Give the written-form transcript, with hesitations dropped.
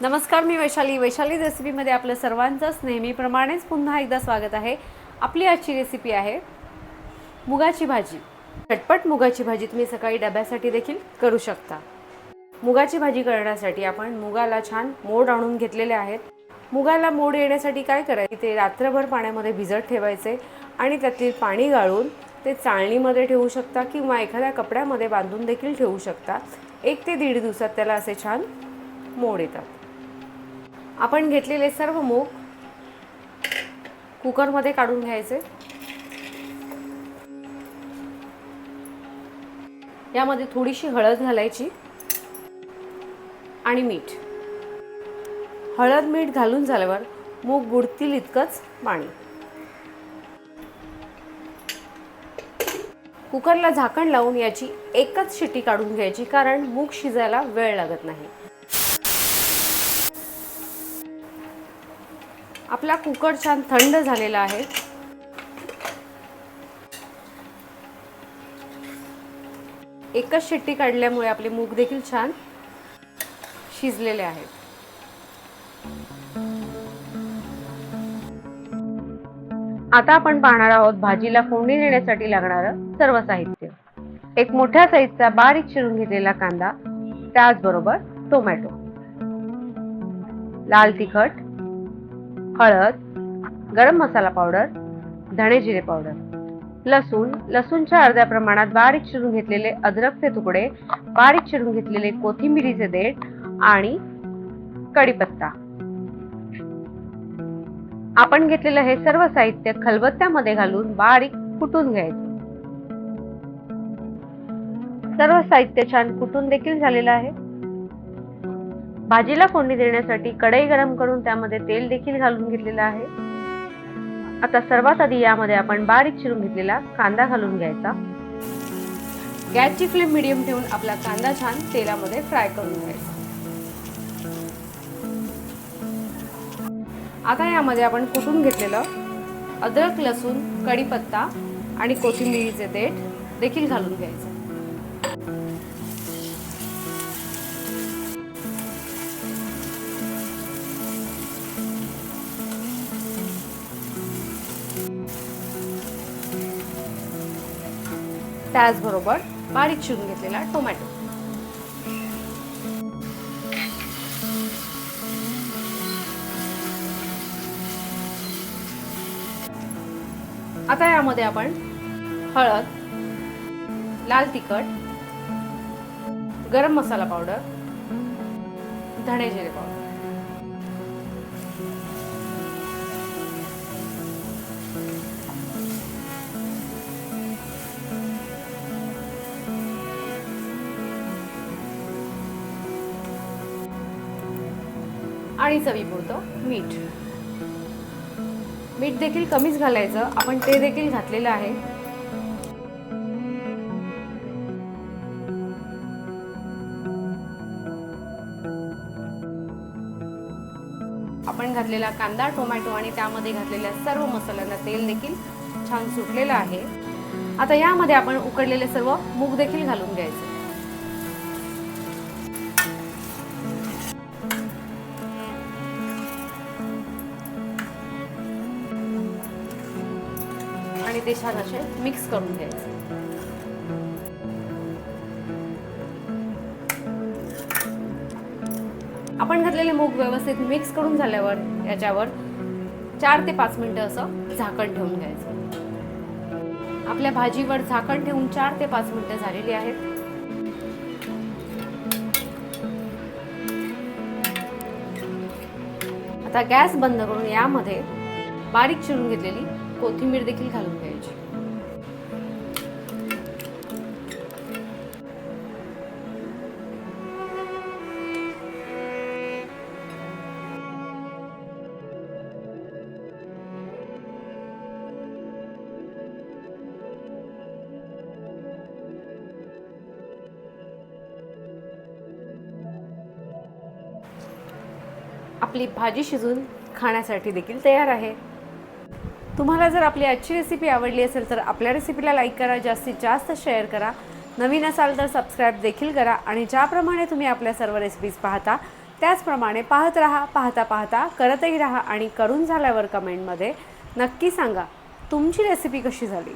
नमस्कार, मी वैशाली रेसिपीमध्ये आपलं सर्वांचंच नेहमीप्रमाणेच पुन्हा एकदा स्वागत आहे। आपली आजची रेसिपी आहे मुगाची भाजी। झटपट मुगाची भाजी तुम्ही सकाळी डब्यासाठी देखील करू शकता। मुगाची भाजी करण्यासाठी आपण मुगाला छान मोड आणून घेतलेले आहेत। मुगाला मोड येण्यासाठी काय करायचे, ते रात्रभर पाण्यामध्ये भिजत ठेवायचे आणि त्यातील पाणी गाळून ते चाळणीमध्ये ठेवू शकता किंवा एखाद्या कपड्यामध्ये बांधून देखील ठेवू शकता। 1 ते 1.5 दिवसात त्याला असे छान मोड येतात। आपण घेतलेले सर्व मूग कुकरमध्ये काढून घ्यायचे। यामध्ये थोडीशी हळद घालायची आणि मीठ। हळद मीठ घालून झाल्यावर मूग बुडतील इतकंच पाणी। कुकरला झाकण लावून याची एकच शिटी काढून घ्यायची, कारण मूग शिजायला वेळ लागत नाही। आपला कुकर छान थंड झालेला आहे। एकच शिट्टी काढल्यामुळे आपले मूग देखील छान शिजलेले आहेत। आता आपण पाहणार आहोत भाजीला फोडणी देण्यासाठी लागणारं सर्व साहित्य। एक मोठ्या साईजचा बारीक चिरून घेतलेला कांदा, त्याचबरोबर टोमॅटो, लाल तिखट, हळद, गरम मसाला पावडर, धणे जिरे पावडर, लसूणच्या अर्ध्या प्रमाणात बारीक चिरून घेतलेले अद्रकचे तुकडे, बारीक चिरून घेतलेले कोथिंबीरीचे देठ आणि कढीपत्ता। आपण घेतलेले हे सर्व साहित्य खलबत्त्यामध्ये घालून बारीक कुटून घ्यायचे। सर्व साहित्य छान कुटून देखील झालेलं आहे। भाजीला फोडणी देण्यासाठी कढई गरम करून त्यामध्ये तेल देखील घालून घेतलेलं आहे। आता सर्वात आधी यामध्ये आपण बारीक चिरून घेतलेला कांदा घालून घ्यायचा। गॅसची फ्लेम मीडियम ठेवून आपला कांदा छान तेलामध्ये फ्राय करून घ्यायचा। आता यामध्ये आपण कुटून घेतलेलं अद्रक, लसूण, कढीपत्ता आणि कोथिंबीरीचे देठ देखील घालून घ्यायचे। त्याचबरोबर बारीक चिरून घेतलेला टोमॅटो। आता यामध्ये आपण हळद, लाल तिखट, गरम मसाला पावडर, धणे जिरे पावडर, आणि चवीपुरतं मीठ। मीठ देखील कमीच घालायचं, आपण ते देखील घातलेलं आहे। आपण घातलेला कांदा, टोमॅटो आणि त्यामध्ये घातलेल्या सर्व मसाल्यांना तेल देखील छान सुटलेलं आहे। आता यामध्ये आपण उकडलेले सर्व मूग देखील घालून घ्यायचे आणि ते छान असे मिक्स करून घ्यायचे। आपण घातलेले मूग व्यवस्थित मिक्स करून झाल्यावर याच्यावर 4 ते 5 मिनिटं असं झाकण ठेवून घ्यायचं। आपल्या भाजीवर झाकण ठेवून 4 ते 5 मिनिटं झालेली आहेत। आता गॅस बंद करून यामध्ये बारीक चिरून घेतलेली कोथिंबीर देखील घालून घ्यायची। आपली भाजी शिजून खाण्यासाठी देखील तयार आहे। तुम्हाला जर आपली आजची रेसिपी आवडली असेल तर आपल्या रेसिपीला लाईक करा, जास्तीत जास्त शेअर करा, नवीन असाल तर सबस्क्राइब देखील करा आणि ज्याप्रमाणे तुम्ही आपल्या सर्व रेसिपीज पाहता त्याचप्रमाणे पाहत राहा, पाहता पाहता करतही राहा आणि करून झाल्यावर कमेंटमध्ये नक्की सांगा तुमची रेसिपी कशी झाली.